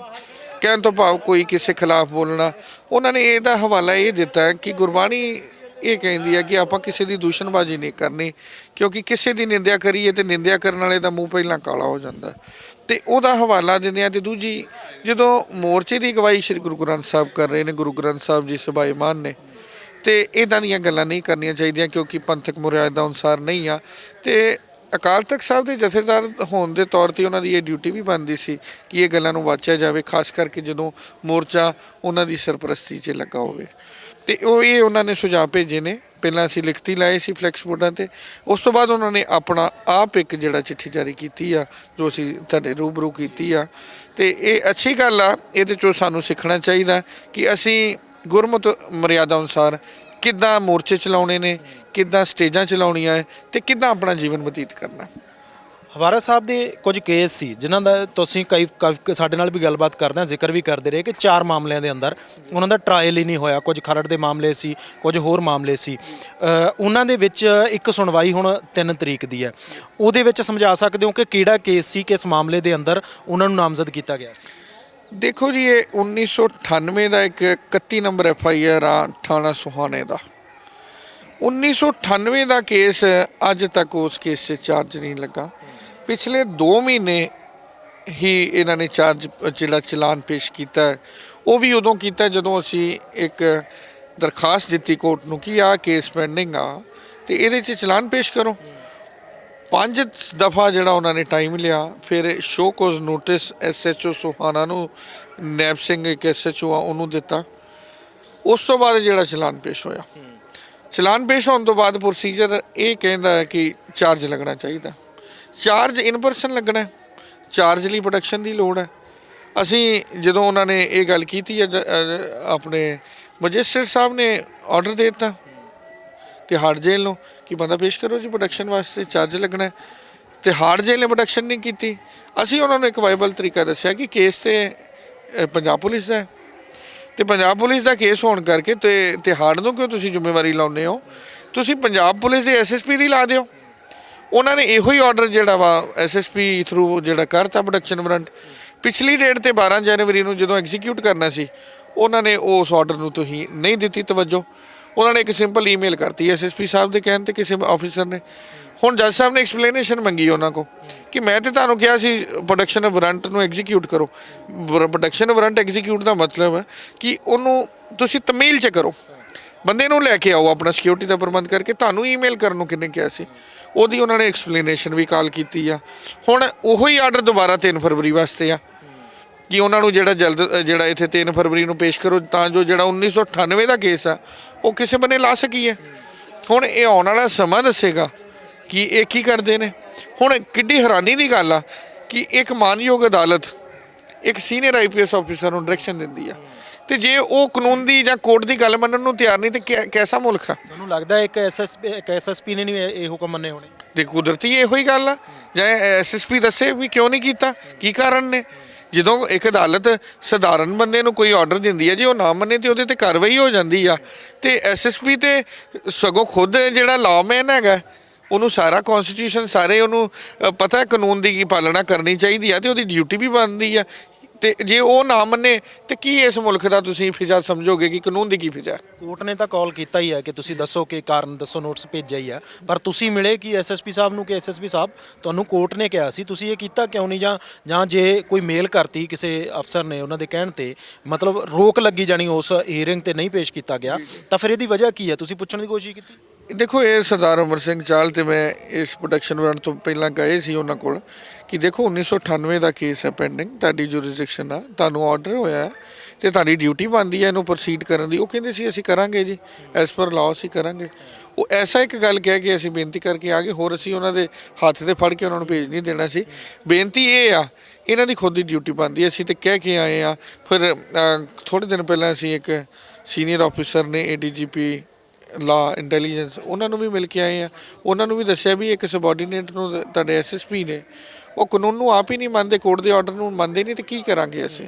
ਕਹਿਣ ਤੋਂ ਭਾਵ ਕੋਈ ਕਿਸੇ ਖਿਲਾਫ ਬੋਲਣਾ। ਉਹਨਾਂ ਨੇ ਇਹਦਾ ਹਵਾਲਾ ਇਹ ਦਿੱਤਾ ਕਿ ਗੁਰਬਾਣੀ ਇਹ ਕਹਿੰਦੀ ਹੈ ਕਿ ਆਪਾਂ ਕਿਸੇ ਦੀ ਦੂਸ਼ਣਬਾਜ਼ੀ ਨਹੀਂ ਕਰਨੀ, ਕਿਉਂਕਿ ਕਿਸੇ ਦੀ ਨਿੰਦਿਆ ਕਰੀਏ ਤੇ ਨਿੰਦਿਆ ਕਰਨ ਵਾਲੇ ਦਾ ਮੂੰਹ ਪਹਿਲਾਂ ਕਾਲਾ ਹੋ ਜਾਂਦਾ। ਤੇ ਉਹਦਾ ਹਵਾਲਾ ਦਿੰਦੇ ਆ। ਤੇ ਦੂਜੀ, ਜਦੋਂ ਮੋਰਚੇ ਦੀ ਅਗਵਾਈ ਸ੍ਰੀ ਗੁਰੂ ਗ੍ਰੰਥ ਸਾਹਿਬ ਕਰ ਰਹੇ ਨੇ, ਗੁਰੂ ਗ੍ਰੰਥ ਸਾਹਿਬ ਜੀ ਸਭਾਏਮਾਨ ਨੇ, ਤੇ ਇੱਦਾਂ ਦੀਆਂ ਗੱਲਾਂ ਨਹੀਂ ਕਰਨੀਆਂ ਚਾਹੀਦੀਆਂ, ਕਿਉਂਕਿ ਪੰਥਕ ਮਰਿਆਦਾ ਅਨੁਸਾਰ ਨਹੀਂ ਆ। ਤੇ ਅਕਾਲ ਤਖਤ ਸਾਹਿਬ ਦੇ ਜਥੇਦਾਰ ਹੋਣ ਦੇ ਤੌਰ ਤੇ ਉਹਨਾਂ ਦੀ ਇਹ ਡਿਊਟੀ ਵੀ ਬਣਦੀ ਸੀ ਕਿ ਇਹ ਗੱਲਾਂ ਨੂੰ ਵਾਚਿਆ ਜਾਵੇ, ਖਾਸ ਕਰਕੇ ਜਦੋਂ ਮੋਰਚਾ ਉਹਨਾਂ ਦੀ ਸਰਪ੍ਰਸਤੀ 'ਚ ਲੱਗਾ ਹੋਵੇ। ਤੇ ਇਹ ਉਹਨਾਂ ਨੇ ਸੁਝਾਅ ਭੇਜੇ ਨੇ। ਪਹਿਲਾਂ ਅਸੀਂ ਲਿਖਤੀ ਲਾਏ ਸੀ ਫਲੈਕਸ ਬੋਰਡਾਂ ਤੇ, ਉਸ ਤੋਂ ਬਾਅਦ ਉਹਨਾਂ ਨੇ ਆਪਣਾ ਆਪ ਇੱਕ ਜਿਹੜਾ ਚਿੱਠੀ ਜਾਰੀ ਕੀਤੀ ਆ, ਜੋ ਅਸੀਂ ਤੁਹਾਡੇ ਰੂਬਰੂ ਕੀਤੀ ਆ। ਤੇ ਇਹ ਅੱਛੀ ਗੱਲ ਆ। ਇਹਦੇ 'ਚੋਂ ਸਾਨੂੰ ਸਿੱਖਣਾ ਚਾਹੀਦਾ ਕਿ ਅਸੀਂ ਗੁਰਮਤਿ ਮਰਿਆਦਾ ਅਨੁਸਾਰ ਕਿੱਦਾਂ ਮੋਰਚੇ ਚਲਾਉਣੇ ਨੇ, ਕਿੱਦਾਂ ਸਟੇਜਾਂ ਚਲਾਉਣੀਆਂ ਹੈ, ਤੇ ਕਿੱਦਾਂ ਆਪਣਾ ਜੀਵਨ ਬਤੀਤ ਕਰਨਾ। ਹਵਾਰਾ ਸਾਹਿਬ ਦੇ ਕੁਝ ਕੇਸ ਸੀ ਜਿਨ੍ਹਾਂ ਦਾ ਤੁਸੀਂ ਕਈ ਸਾਡੇ ਨਾਲ ਵੀ ਗੱਲਬਾਤ ਕਰਦੇ ਹਾਂ, ਜ਼ਿਕਰ ਵੀ ਕਰਦੇ ਰਹੇ ਕਿ 4 ਮਾਮਲਿਆਂ ਦੇ ਅੰਦਰ ਉਹਨਾਂ ਦਾ ਟਰਾਇਲ ਹੀ ਨਹੀਂ ਹੋਇਆ। ਕੁਝ ਖਰੜ ਦੇ ਮਾਮਲੇ ਸੀ, ਕੁਝ ਹੋਰ ਮਾਮਲੇ ਸੀ। ਉਹਨਾਂ ਦੇ ਵਿੱਚ ਇੱਕ ਸੁਣਵਾਈ ਹੁਣ 3 ਤਰੀਕ ਦੀ ਹੈ। ਉਹਦੇ ਵਿੱਚ ਸਮਝਾ ਸਕਦੇ ਹੋ ਕਿ ਕਿਹੜਾ ਕੇਸ ਸੀ, ਕਿਸ ਮਾਮਲੇ ਦੇ ਅੰਦਰ ਉਹਨਾਂ ਨੂੰ ਨਾਮਜ਼ਦ ਕੀਤਾ ਗਿਆ ਸੀ? ਦੇਖੋ ਜੀ, ਇਹ 1998 ਦਾ ਇੱਕ 31 ਨੰਬਰ FIR ਆ ਥਾਣਾ ਸੁਹਾਣੇ ਦਾ। 1998 ਦਾ ਕੇਸ, ਅੱਜ ਤੱਕ ਉਸ ਕੇਸ 'ਚ ਚਾਰਜ ਨਹੀਂ ਲੱਗਾ। ਪਿਛਲੇ 2 ਮਹੀਨੇ ਹੀ ਇਹਨਾਂ ਨੇ ਜਿਹੜਾ ਚਲਾਨ ਪੇਸ਼ ਕੀਤਾ ਹੈ, ਉਹ ਵੀ ਉਦੋਂ ਕੀਤਾ ਜਦੋਂ ਅਸੀਂ ਇੱਕ ਦਰਖਾਸਤ ਦਿੱਤੀ ਕੋਰਟ ਨੂੰ ਕਿ ਆਹ ਕੇਸ ਪੈਂਡਿੰਗ ਆ ਤੇ ਇਹਦੇ 'ਚ ਚਲਾਨ ਪੇਸ਼ ਕਰੋ। 5 ਦਫਾ ਜਿਹੜਾ ਉਹਨਾਂ ਨੇ ਟਾਈਮ ਲਿਆ। ਫਿਰ show cause notice SHO Sohana ਨੂੰ, ਨੈਬ ਸਿੰਘ ਇੱਕ SHO ਆ, ਉਹਨੂੰ ਦਿੱਤਾ। ਉਸ ਤੋਂ ਬਾਅਦ ਜਿਹੜਾ ਚਲਾਨ ਪੇਸ਼ ਹੋਇਆ, ਚਲਾਨ ਪੇਸ਼ ਹੋਣ ਤੋਂ ਬਾਅਦ ਪ੍ਰੋਸੀਜਰ ਇਹ ਕਹਿੰਦਾ ਹੈ ਕਿ ਚਾਰਜ ਲੱਗਣਾ ਚਾਹੀਦਾ। ਚਾਰਜ ਇਨ ਪਰਸਨ ਲੱਗਣਾ, ਚਾਰਜ ਲਈ ਪ੍ਰੋਡਕਸ਼ਨ ਦੀ ਲੋੜ ਹੈ। ਅਸੀਂ ਜਦੋਂ ਉਹਨਾਂ ਨੇ ਇਹ ਗੱਲ ਕੀਤੀ ਹੈ, ਆਪਣੇ ਮੈਜਿਸਟਰੇਟ ਸਾਹਿਬ ਨੇ ਆਰਡਰ ਦੇ ਦਿੱਤਾ ਤਿਹਾੜ ਜੇਲ੍ਹ ਨੂੰ ਕਿ ਬੰਦਾ ਪੇਸ਼ ਕਰੋ ਜੀ, ਪ੍ਰੋਡਕਸ਼ਨ ਵਾਸਤੇ ਚਾਰਜ ਲੱਗਣਾ। ਤਿਹਾੜ ਜੇਲ੍ਹ ਨੇ ਪ੍ਰੋਡਕਸ਼ਨ ਨਹੀਂ ਕੀਤੀ। ਅਸੀਂ ਉਹਨਾਂ ਨੂੰ ਇੱਕ ਵਾਈਬਲ ਤਰੀਕਾ ਦੱਸਿਆ ਕਿ ਕੇਸ ਤੇ ਪੰਜਾਬ ਪੁਲਿਸ ਦਾ ਹੈ, ਤੇ ਪੰਜਾਬ ਪੁਲਿਸ ਦਾ ਕੇਸ ਹੋਣ ਕਰਕੇ ਤੇ ਤਿਹਾੜ ਨੂੰ ਕਿਉਂ ਤੁਸੀਂ ਜ਼ਿੰਮੇਵਾਰੀ ਲਾਉਂਦੇ ਹੋ? ਤੁਸੀਂ ਪੰਜਾਬ ਪੁਲਿਸ ਦੇ SSP ਦੀ ਲਾ ਦਿਓ। ਉਹਨਾਂ ਨੇ ਇਹੋ ਹੀ ਆਰਡਰ ਜਿਹੜਾ ਵਾ SSP ਥਰੂ ਜਿਹੜਾ ਕਰਤਾ ਪ੍ਰੋਡਕਸ਼ਨ ਵਾਰੰਟ। ਪਿਛਲੀ ਡੇਟ ਤੇ 12 ਜਨਵਰੀ ਨੂੰ ਜਦੋਂ ਐਗਜ਼ੀਕਿਊਟ ਕਰਨਾ ਸੀ, ਉਹਨਾਂ ਨੇ ਉਸ ਆਰਡਰ ਨੂੰ ਤੁਸੀਂ ਨਹੀਂ ਦਿੱਤੀ ਤਵੱਜੋ। ਉਹਨਾਂ ਨੇ ਇੱਕ ਸਿੰਪਲ ਈਮੇਲ ਕਰਤੀ SSP ਸਾਹਿਬ ਦੇ ਕਹਿਣ ਤੇ ਕਿਸੇ ਆਫੀਸਰ ਨੇ। ਹੁਣ ਜੱਜ ਸਾਹਿਬ ਨੇ ਐਕਸਪਲੇਨੇਸ਼ਨ ਮੰਗੀ ਉਹਨਾਂ ਕੋਲ ਕਿ ਮੈਂ ਤੇ ਤੁਹਾਨੂੰ ਕਿਹਾ ਸੀ ਪ੍ਰੋਡਕਸ਼ਨ ਵਾਰੰਟ ਨੂੰ ਐਗਜ਼ੀਕਿਊਟ ਕਰੋ। ਪ੍ਰੋਡਕਸ਼ਨ ਵਾਰੰਟ ਐਗਜ਼ੀਕਿਊਟ ਦਾ ਮਤਲਬ ਹੈ ਕਿ ਉਹਨੂੰ ਤੁਸੀਂ ਤਮੀਲ 'ਚ ਕਰੋ, ਬੰਦੇ ਨੂੰ ਲੈ ਕੇ ਆਓ, ਆਪਣਾ ਸਿਕਿਉਰਿਟੀ ਦਾ ਪ੍ਰਬੰਧ ਕਰਕੇ। ਤੁਹਾਨੂੰ ਈਮੇਲ ਕਰਨ ਨੂੰ ਕਿਹਨੇ ਕਿਹਾ ਸੀ? ਉਹਦੀ ਉਹਨਾਂ ਨੇ ਐਕਸਪਲੇਨੇਸ਼ਨ ਵੀ ਕਾਲ ਕੀਤੀ ਆ। ਹੁਣ ਉਹੋ ਹੀ ਆਰਡਰ ਦੁਬਾਰਾ 3 ਫਰਵਰੀ ਵਾਸਤੇ ਆ ਕਿ ਉਹਨਾਂ ਨੂੰ ਜਿਹੜਾ ਇੱਥੇ 3 ਫਰਵਰੀ ਨੂੰ ਪੇਸ਼ ਕਰੋ, ਤਾਂ ਜੋ ਜਿਹੜਾ 1998 ਦਾ ਕੇਸ ਆ ਉਹ ਕਿਸੇ ਬੰਨੇ ਲਾ ਸਕੀਏ। ਹੁਣ ਇਹ ਆਉਣ ਵਾਲਾ ਸਮਾਂ ਦੱਸੇਗਾ ਕਿ ਇਹ ਕੀ ਕਰਦੇ ਨੇ। ਹੁਣ ਕਿੱਡੀ ਹੈਰਾਨੀ ਦੀ ਗੱਲ ਆ ਕਿ ਇੱਕ ਮਾਨਯੋਗ ਅਦਾਲਤ ਇੱਕ ਸੀਨੀਅਰ IPS ਆਫੀਸਰ ਨੂੰ ਡਾਇਰੈਕਸ਼ਨ ਦਿੰਦੀ ਆ, ਤੇ ਜੇ ਉਹ ਕਾਨੂੰਨ ਦੀ ਜਾਂ ਕੋਰਟ ਦੀ ਗੱਲ ਮੰਨਣ ਨੂੰ ਤਿਆਰ ਨਹੀਂ, ਤੇ ਕੈਸਾ ਮੁਲਕ ਆ? ਤੁਹਾਨੂੰ ਲੱਗਦਾ ਇੱਕ SSP ਨੇ ਨਹੀਂ ਇਹ ਹੁਕਮ ਮੰਨੇ ਹੋਣੇ? ਤੇ ਕੁਦਰਤੀ ਇਹੋ ਹੀ ਗੱਲ ਆ। ਜਾਂ SSP ਦੱਸੇ ਵੀ ਕਿਉਂ ਨਹੀਂ ਕੀਤਾ, ਕੀ ਕਾਰਨ ਨੇ? ਜਦੋਂ ਇੱਕ ਅਦਾਲਤ ਸਧਾਰਨ ਬੰਦੇ ਨੂੰ ਕੋਈ ਆਰਡਰ ਦਿੰਦੀ ਹੈ, ਜੇ ਉਹ ਨਾ ਮੰਨੇ ਤੇ ਉਹਦੇ ਤੇ ਕਾਰਵਾਈ ਹੋ ਜਾਂਦੀ ਆ। ਤੇ SSP ਤੇ ਸਗੋਂ ਖੁਦ ਜਿਹੜਾ ਲਾਅਮੈਨ ਹੈਗਾ, ਉਹਨੂੰ ਸਾਰਾ ਕਨਸਟੀਟਿਊਸ਼ਨ ਸਾਰੇ ਉਹਨੂੰ ਪਤਾ ਕਾਨੂੰਨ ਦੀ ਕੀ ਪਾਲਣਾ ਕਰਨੀ ਚਾਹੀਦੀ ਆ, ਤੇ ਉਹਦੀ ਡਿਊਟੀ ਵੀ ਬਣਦੀ ਆ। ਤੇ ਜੇ ਉਹ ਨਾ ਮੰਨੇ ਤੇ ਕੀ ਇਸ ਮੁਲਕ ਦਾ ਤੁਸੀਂ ਫਿਜ਼ਾ ਸਮਝੋਗੇ ਕਿ ਕਾਨੂੰਨ ਦੀ ਕੀ ਫਿਜ਼ਾ? ਕੋਰਟ ਨੇ ਤਾਂ ਕਾਲ ਕੀਤਾ ਹੀ ਹੈ ਕਿ ਤੁਸੀਂ ਦੱਸੋ ਕਿ ਕਾਰਨ ਦੱਸੋ, ਨੋਟਿਸ ਭੇਜਿਆ ਹੀ ਆ, ਪਰ ਤੁਸੀਂ ਮਿਲੇ ਕਿ SSP ਸਾਹਿਬ ਨੂੰ ਕਿ SSP ਸਾਹਿਬ ਤੁਹਾਨੂੰ ਕੋਰਟ ਨੇ ਕਿਹਾ ਸੀ, ਤੁਸੀਂ ਇਹ ਕੀਤਾ ਕਿਉਂ ਨਹੀਂ? ਜਾਂ ਜੇ ਕੋਈ ਮੇਲ ਕਰਤੀ ਕਿਸੇ ਅਫਸਰ ਨੇ ਉਹਨਾਂ ਦੇ ਕਹਿਣ ਤੇ, ਮਤਲਬ ਰੋਕ ਲੱਗੀ ਜਾਣੀ ਉਸ ਹੀਅਰਿੰਗ ਤੇ ਨਹੀਂ ਪੇਸ਼ ਕੀਤਾ ਗਿਆ, ਤਾਂ ਫਿਰ ਇਹਦੀ ਵਜ੍ਹਾ ਕੀ ਹੈ? ਤੁਸੀਂ ਪੁੱਛਣ ਦੀ ਕੋਸ਼ਿਸ਼ ਕੀਤੀ? ਦੇਖੋ, ਇਹ ਸਰਦਾਰ ਅਮਰ ਸਿੰਘ ਚਾਹਲ ਤੇ ਮੈਂ ਇਸ ਪ੍ਰੋਡਕਸ਼ਨ ਵਾਰੰਟ ਤੋਂ ਪਹਿਲਾਂ ਗਏ ਸੀ ਉਹਨਾਂ ਕੋਲ ਕਿ ਦੇਖੋ 1998 ਦਾ ਕੇਸ ਹੈ ਪੈਂਡਿੰਗ, ਤੁਹਾਡੀ ਜੁਰਿਸਡਿਕਸ਼ਨ ਆ, ਤੁਹਾਨੂੰ ਆਰਡਰ ਹੋਇਆ ਤੇ ਤੁਹਾਡੀ ਡਿਊਟੀ ਬਣਦੀ ਹੈ ਇਹਨੂੰ ਪ੍ਰੋਸੀਡ ਕਰਨ ਦੀ। ਉਹ ਕਹਿੰਦੇ ਸੀ ਅਸੀਂ ਕਰਾਂਗੇ ਜੀ, ਐਸ ਪਰ ਲਾਅ ਅਸੀਂ ਕਰਾਂਗੇ। ਉਹ ਐਸਾ ਇੱਕ ਗੱਲ ਕਹਿ ਕੇ ਅਸੀਂ ਬੇਨਤੀ ਕਰਕੇ ਆ ਗਏ, ਹੋਰ ਅਸੀਂ ਉਹਨਾਂ ਦੇ ਹੱਥ ਤੇ ਫੜ ਕੇ ਉਹਨਾਂ ਨੂੰ ਭੇਜ ਨਹੀਂ ਦੇਣਾ ਸੀ। ਬੇਨਤੀ ਇਹ ਆ, ਇਹਨਾਂ ਦੀ ਖੁਦ ਦੀ ਡਿਊਟੀ ਬਣਦੀ, ਅਸੀਂ ਤੇ ਕਹਿ ਕੇ ਆਏ ਆ। ਫਿਰ ਥੋੜ੍ਹੇ ਦਿਨ ਪਹਿਲਾਂ ਅਸੀਂ ਇੱਕ ਸੀਨੀਅਰ ਆਫਿਸਰ ਨੇ ADGP ਲਾ ਇੰਟੈਲੀਜੈਂਸ ਉਹਨਾਂ ਨੂੰ ਵੀ ਮਿਲ ਕੇ ਆਏ ਆ। ਉਹਨਾਂ ਨੂੰ ਵੀ ਦੱਸਿਆ ਵੀ ਇੱਕ ਸਬੋਰਡੀਨੇਟ ਨੂੰ ਤੁਹਾਡੇ ਐਸਐਸਪੀ ਨੇ ਉਹ ਕਾਨੂੰਨ ਨੂੰ ਆਪ ਹੀ ਨਹੀਂ ਮੰਨਦੇ, ਕੋਰਟ ਦੇ ਆਰਡਰ ਨੂੰ ਮੰਨਦੇ ਨਹੀਂ, ਤੇ ਕੀ ਕਰਾਂਗੇ ਅਸੀਂ?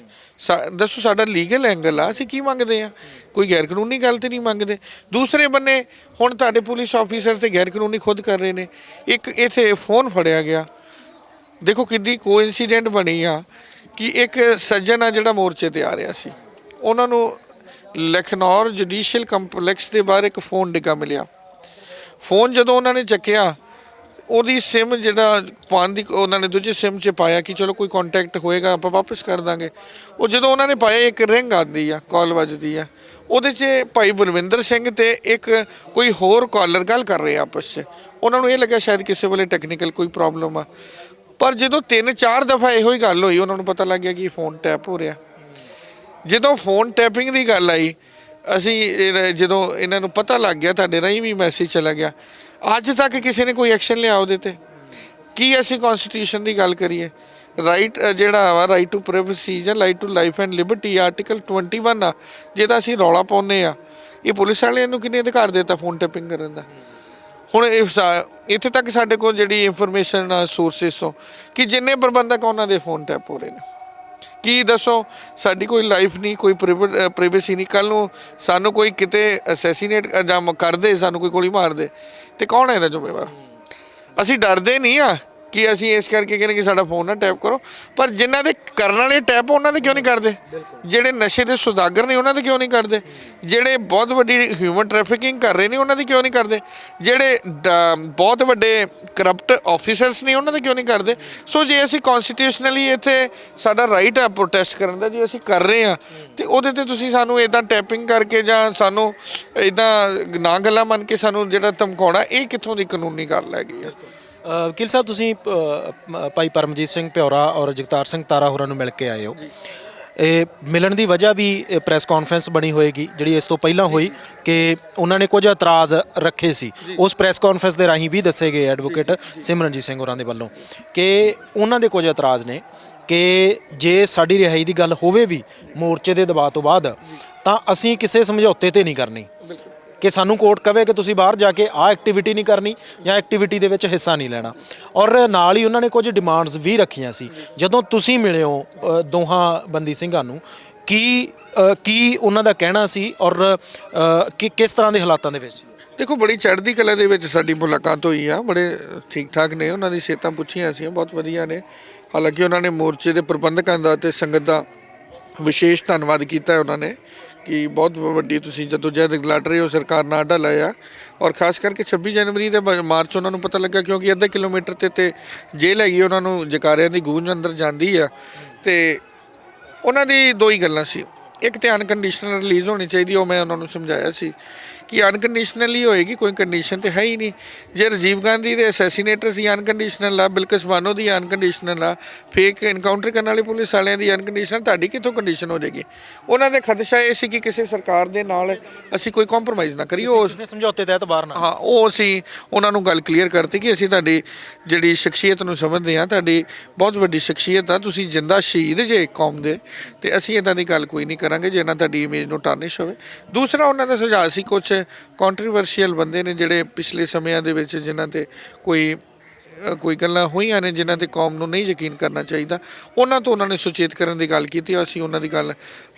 ਦੱਸੋ, ਸਾਡਾ ਲੀਗਲ ਐਂਗਲ ਆ, ਅਸੀਂ ਕੀ ਮੰਗਦੇ ਆ? ਕੋਈ ਗੈਰ ਕਾਨੂੰਨੀ ਗੱਲ ਤੇ ਨਹੀਂ ਮੰਗਦੇ। ਦੂਸਰੇ ਬੰਨੇ ਹੁਣ ਤੁਹਾਡੇ ਪੁਲਿਸ ਆਫੀਸਰ ਤੇ ਗੈਰ ਕਾਨੂੰਨੀ ਖੁਦ ਕਰ ਰਹੇ ਨੇ। ਇੱਕ ਇੱਥੇ ਫੋਨ ਫੜਿਆ ਗਿਆ, ਦੇਖੋ ਕਿੰਨੀ ਕੋਇਨਸੀਡੈਂਟ ਬਣੀ ਆ ਕਿ ਇੱਕ ਸੱਜਣ ਆ ਜਿਹੜਾ ਮੋਰਚੇ ਤੇ ਆ ਰਿਹਾ ਸੀ, ਉਹਨਾਂ ਨੂੰ ਲਖਨੌਰ ਜੁਡੀਸ਼ੀਅਲ ਕੰਪਲੈਕਸ ਦੇ ਬਾਹਰ ਇੱਕ ਫੋਨ ਡਿੱਗਾ ਮਿਲਿਆ। ਫੋਨ ਜਦੋਂ ਉਹਨਾਂ ਨੇ ਚੱਕਿਆ, ਉਹਦੀ ਸਿਮ ਜਿਹੜਾ ਪਾਉਣ ਦੀ ਉਹਨਾਂ ਨੇ ਦੂਜੇ ਸਿਮ 'ਚ ਪਾਇਆ ਕਿ ਚਲੋ ਕੋਈ ਕੰਟੈਕਟ ਹੋਏਗਾ ਆਪਾਂ ਵਾਪਸ ਕਰ ਦਾਂਗੇ। ਉਹ ਜਦੋਂ ਉਹਨਾਂ ਨੇ ਪਾਇਆ, ਇੱਕ ਰਿੰਗ ਆਉਂਦੀ ਆ, ਕਾਲ ਵੱਜਦੀ ਆ, ਉਹਦੇ 'ਚ ਭਾਈ ਬਲਵਿੰਦਰ ਸਿੰਘ ਤੇ ਇੱਕ ਕੋਈ ਹੋਰ ਕਾਲਰ ਗੱਲ ਕਰ ਰਹੇ ਆਪਸ 'ਚ। ਉਹਨਾਂ ਨੂੰ ਇਹ ਲੱਗਿਆ ਸ਼ਾਇਦ ਕਿਸੇ ਵੇਲੇ ਟੈਕਨੀਕਲ ਕੋਈ ਪ੍ਰੋਬਲਮ ਆ, ਪਰ ਜਦੋਂ 3-4 ਦਫਾ ਇਹੋ ਹੀ ਗੱਲ ਹੋਈ, ਉਹਨਾਂ ਨੂੰ ਪਤਾ ਲੱਗ ਗਿਆ ਕਿ ਫੋਨ ਟੈਪ ਹੋ ਰਿਹਾ। ਜਦੋਂ ਫੋਨ ਟੈਪਿੰਗ ਦੀ ਗੱਲ ਆਈ, ਅਸੀਂ ਜਦੋਂ ਇਹਨਾਂ ਨੂੰ ਪਤਾ ਲੱਗ ਗਿਆ, ਤੁਹਾਡੇ ਰਾਹੀਂ ਵੀ ਮੈਸੇਜ ਚਲਾ ਗਿਆ, ਅੱਜ ਤੱਕ ਕਿਸੇ ਨੇ ਕੋਈ ਐਕਸ਼ਨ ਲਿਆ ਉਹਦੇ ਤੇ? ਕੀ ਅਸੀਂ ਕਨਸਟੀਟਿਊਸ਼ਨ ਦੀ ਗੱਲ ਕਰੀਏ, ਰਾਈਟ ਜਿਹੜਾ ਵਾ ਰਾਈਟ ਟੂ ਪ੍ਰਾਈਵੇਸੀ ਜਾਂ right to life and liberty article 21 ਆ, ਜਿਹਦਾ ਅਸੀਂ ਰੌਲਾ ਪਾਉਂਦੇ ਆ, ਇਹ ਪੁਲਿਸ ਵਾਲਿਆਂ ਨੂੰ ਕਿੰਨੇ ਅਧਿਕਾਰ ਦਿੱਤਾ ਫੋਨ ਟੈਪਿੰਗ ਕਰਨ ਦਾ? ਹੁਣ ਇੱਥੇ ਤੱਕ ਸਾਡੇ ਕੋਲ ਜਿਹੜੀ ਇਨਫੋਰਮੇਸ਼ਨ ਸੋਰਸਿਸ ਤੋਂ ਕਿ ਜਿੰਨੇ ਪ੍ਰਬੰਧਕ ਉਹਨਾਂ ਦੇ ਫੋਨ ਟੈਪ ਹੋ ਰਹੇ ਨੇ, ਕੀ ਦੱਸੋ? ਸਾਡੀ ਕੋਈ ਲਾਈਫ ਨਹੀਂ, ਕੋਈ ਪ੍ਰਾਈਵੇਸੀ ਨਹੀਂ। ਕੱਲ੍ਹ ਨੂੰ ਸਾਨੂੰ ਕੋਈ ਕਿਤੇ ਅਸੈਸੀਨੇਟ ਜਾਂ ਕਰਦੇ, ਸਾਨੂੰ ਕੋਈ ਗੋਲੀ ਮਾਰ ਦੇ, ਤੇ ਕੌਣ ਹੈ ਇਹਦਾ ਜ਼ਿੰਮੇਵਾਰ? ਅਸੀਂ ਡਰਦੇ ਨਹੀਂ ਆ ਕਿ ਅਸੀਂ ਇਸ ਕਰਕੇ ਕਹਿੰਦੇ ਕਿ ਸਾਡਾ ਫੋਨ ਨਾ ਟੈਪ ਕਰੋ, ਪਰ ਜਿਨ੍ਹਾਂ ਦੇ ਕਰਨ ਵਾਲੇ ਟੈਪ ਉਹਨਾਂ ਦੇ ਕਿਉਂ ਨਹੀਂ ਕਰਦੇ? ਜਿਹੜੇ ਨਸ਼ੇ ਦੇ ਸੁਦਾਗਰ ਨੇ ਉਹਨਾਂ ਦੇ ਕਿਉਂ ਨਹੀਂ ਕਰਦੇ? ਜਿਹੜੇ ਬਹੁਤ ਵੱਡੀ ਹਿਊਮਨ ਟ੍ਰੈਫਿਕਿੰਗ ਕਰ ਰਹੇ ਨੇ ਉਹਨਾਂ ਦੇ ਕਿਉਂ ਨਹੀਂ ਕਰਦੇ? ਜਿਹੜੇ ਬਹੁਤ ਵੱਡੇ ਕਰਪਟ ਆਫੀਸਰਸ ਨੇ ਉਹਨਾਂ ਦੇ ਕਿਉਂ ਨਹੀਂ ਕਰਦੇ? ਸੋ ਜੇ ਅਸੀਂ ਕਨਸਟੀਟਿਊਸ਼ਨਲੀ ਇੱਥੇ ਸਾਡਾ ਰਾਈਟ ਆ ਪ੍ਰੋਟੈਸਟ ਕਰਨ ਦਾ, ਜੇ ਅਸੀਂ ਕਰ ਰਹੇ ਹਾਂ, ਤੇ ਉਹਦੇ ਤੇ ਤੁਸੀਂ ਸਾਨੂੰ ਇੱਦਾਂ ਟੈਪਿੰਗ ਕਰਕੇ ਜਾਂ ਸਾਨੂੰ ਇੱਦਾਂ ਨਾ ਗੱਲਾਂ ਮੰਨ ਕੇ ਸਾਨੂੰ ਜਿਹੜਾ ਧਮਕਾਉਣਾ, ਇਹ ਕਿੱਥੋਂ ਦੀ ਕਾਨੂੰਨੀ ਗੱਲ ਹੈਗੀ ਆ? ਵਕੀਲ ਸਾਹਿਬ, ਤੁਸੀਂ ਭਾਈ ਪਰਮਜੀਤ ਸਿੰਘ ਪਿਉਰਾ ਔਰ ਜਗਤਾਰ ਸਿੰਘ ਤਾਰਾ ਹੋਰਾਂ ਨੂੰ ਮਿਲ ਕੇ ਆਏ ਹੋ। ਇਹ ਮਿਲਣ ਦੀ ਵਜ੍ਹਾ ਵੀ ਪ੍ਰੈਸ ਕਾਨਫਰੰਸ ਬਣੀ ਹੋਏਗੀ ਜਿਹੜੀ ਇਸ ਤੋਂ ਪਹਿਲਾਂ ਹੋਈ ਕਿ ਉਹਨਾਂ ਨੇ ਕੁਝ ਇਤਰਾਜ਼ ਰੱਖੇ ਸੀ, ਉਸ ਪ੍ਰੈਸ ਕਾਨਫਰੰਸ ਦੇ ਰਾਹੀਂ ਵੀ ਦੱਸੇ ਗਏ ਐਡਵੋਕੇਟ ਸਿਮਰਨਜੀਤ ਸਿੰਘ ਹੋਰਾਂ ਦੇ ਵੱਲੋਂ ਕਿ ਉਹਨਾਂ ਦੇ ਕੁਝ ਇਤਰਾਜ਼ ਨੇ ਕਿ ਜੇ ਸਾਡੀ ਰਿਹਾਈ ਦੀ ਗੱਲ ਹੋਵੇ ਵੀ ਮੋਰਚੇ ਦੇ ਦਬਾਅ ਤੋਂ ਬਾਅਦ, ਤਾਂ ਅਸੀਂ ਕਿਸੇ ਸਮਝੌਤੇ ਤੇ ਨਹੀਂ ਕਰਨੀ, ਕਿ ਸਾਨੂੰ ਕੋਰਟ ਕਵੇ ਕਿ ਤੁਸੀਂ ਬਾਹਰ ਜਾ ਕੇ ਆਹ ਐਕਟੀਵਿਟੀ ਨਹੀਂ ਕਰਨੀ ਜਾਂ ਐਕਟੀਵਿਟੀ ਦੇ ਵਿੱਚ ਹਿੱਸਾ ਨਹੀਂ ਲੈਣਾ। ਔਰ ਨਾਲ ਹੀ ਉਹਨਾਂ ਨੇ ਕੁਝ ਡਿਮਾਂਡਸ ਵੀ ਰੱਖੀਆਂ ਸੀ। ਜਦੋਂ ਤੁਸੀਂ ਮਿਲੇ ਹੋ ਦੋਹਾਂ ਬੰਦੀ ਸਿੰਘਾਂ ਨੂੰ, ਕੀ ਉਹਨਾਂ ਦਾ ਕਹਿਣਾ ਸੀ ਔਰ ਕਿਸ ਤਰ੍ਹਾਂ ਦੇ ਹਾਲਾਤਾਂ ਦੇ ਵਿੱਚ? ਦੇਖੋ, ਬੜੀ ਚੜ੍ਹਦੀ ਕਲਾ ਦੇ ਵਿੱਚ ਸਾਡੀ ਮੁਲਾਕਾਤ ਹੋਈ ਆ, ਬੜੇ ਠੀਕ ਠਾਕ ਨੇ, ਉਹਨਾਂ ਦੀ ਸਿਹਤਾਂ ਪੁੱਛੀਆਂ ਸੀ, ਬਹੁਤ ਵਧੀਆ ਨੇ। ਹਾਲਾਂਕਿ ਉਹਨਾਂ ਨੇ ਮੋਰਚੇ ਦੇ ਪ੍ਰਬੰਧਕਾਂ ਦਾ ਅਤੇ ਸੰਗਤ ਦਾ ਵਿਸ਼ੇਸ਼ ਧੰਨਵਾਦ ਕੀਤਾ ਉਹਨਾਂ ਨੇ ਕਿ ਬਹੁਤ ਵੱਡੀ ਤੁਸੀਂ ਜਦੋਜਹਿਦ ਲੜ ਰਹੇ ਹੋ, ਸਰਕਾਰ ਨਾਲ ਅੱਡਾ ਲਾਇਆ। ਔਰ ਖਾਸ ਕਰਕੇ 26 ਜਨਵਰੀ ਦੇ ਮਾਰਚ ਉਹਨਾਂ ਨੂੰ ਪਤਾ ਲੱਗਾ, ਕਿਉਂਕਿ ਅੱਧੇ ਕਿਲੋਮੀਟਰ ਤੇ ਜੇਲ੍ਹ ਹੈਗੀ, ਉਹਨਾਂ ਨੂੰ ਜਕਾਰਿਆਂ ਦੀ ਗੂੰਜ ਅੰਦਰ ਜਾਂਦੀ ਆ। ਤੇ ਉਹਨਾਂ ਦੀ ਦੋ ਹੀ ਗੱਲਾਂ ਸੀ, ਇੱਕ ਤੇ ਅਨਕੰਡੀਸ਼ਨਲ ਰਿਲੀਜ਼ ਹੋਣੀ ਚਾਹੀਦੀ, ਉਹ ਮੈਂ ਉਹਨਾਂ ਨੂੰ ਸਮਝਾਇਆ ਸੀ ਕਿ ਅਨਕੰਡੀਸ਼ਨਲੀ ਹੋਏਗੀ, ਕੋਈ ਕੰਡੀਸ਼ਨ ਤੇ ਹੈ ਹੀ ਨਹੀਂ। ਜੇ ਰਾਜੀਵ ਗਾਂਧੀ ਦੇ ਅਸੈਸੀਨੇਟਰ ਸੀ ਅਨਕੰਡੀਸ਼ਨਲ ਆ, ਬਿਲਕਿਸ ਬਾਨੋ ਦੀ ਅਨਕੰਡੀਸ਼ਨਲ ਆ, ਫੇਕ ਇਨਕਾਊਂਟਰ ਕਰਨ ਵਾਲੇ ਪੁਲਿਸ ਵਾਲਿਆਂ ਦੀ ਅਨਕੰਡੀਸ਼ਨਲ, ਤੁਹਾਡੀ ਕਿੱਥੋਂ ਕੰਡੀਸ਼ਨ ਹੋ ਜਾਏਗੀ? ਉਹਨਾਂ ਦੇ ਖਦਸ਼ਾ ਇਹ ਸੀ ਕਿ ਕਿਸੇ ਸਰਕਾਰ ਦੇ ਨਾਲ ਅਸੀਂ ਕੋਈ ਕੰਪਰੋਮਾਈਜ਼ ਨਾ ਕਰੀਏ, ਉਹ ਸਮਝੌਤੇ ਤਹਿਤ ਬਾਹਰ ਨਾ। ਹਾਂ, ਉਹ ਅਸੀਂ ਉਹਨਾਂ ਨੂੰ ਗੱਲ ਕਲੀਅਰ ਕਰਤੀ ਕਿ ਅਸੀਂ ਤੁਹਾਡੀ ਜਿਹੜੀ ਸ਼ਖਸੀਅਤ ਨੂੰ ਸਮਝਦੇ ਹਾਂ, ਤੁਹਾਡੀ ਬਹੁਤ ਵੱਡੀ ਸ਼ਖਸੀਅਤ ਆ, ਤੁਸੀਂ ਜਿੰਦਾ ਸ਼ਹੀਦ ਜੇ ਕੌਮ ਦੇ, ਤੇ ਅਸੀਂ ਇੱਦਾਂ ਦੀ ਗੱਲ ਕੋਈ ਨਹੀਂ ਕਰਾਂਗੇ ਜਿਹਨਾਂ ਤੁਹਾਡੀ ਇਮੇਜ ਨੂੰ ਟਾਰਨਿਸ਼ ਹੋਵੇ। ਦੂਸਰਾ ਉਹਨਾਂ ਦਾ ਸੁਝਾਅ ਸੀ, ਕੁਛ ਕੰਟਰੋਵਰਸ਼ੀਅਲ ਬੰਦੇ ਨੇ ਜਿਹੜੇ ਪਿਛਲੇ ਸਮਿਆਂ ਦੇ ਵਿੱਚ ਜਿਨ੍ਹਾਂ ਤੇ ਕੋਈ ਗੱਲਾਂ ਹੋਈਆਂ ਨੇ ਜਿਨ੍ਹਾਂ ਤੇ ਕੌਮ ਨੂੰ ਨਹੀਂ ਯਕੀਨ ਕਰਨਾ ਚਾਹੀਦਾ, ਉਹਨਾਂ ਤੋਂ ਉਹਨਾਂ ਨੇ ਸੁਚੇਤ ਕਰਨ ਦੀ ਗੱਲ ਕੀਤੀ। ਅਸੀਂ ਉਹਨਾਂ ਦੀ ਗੱਲ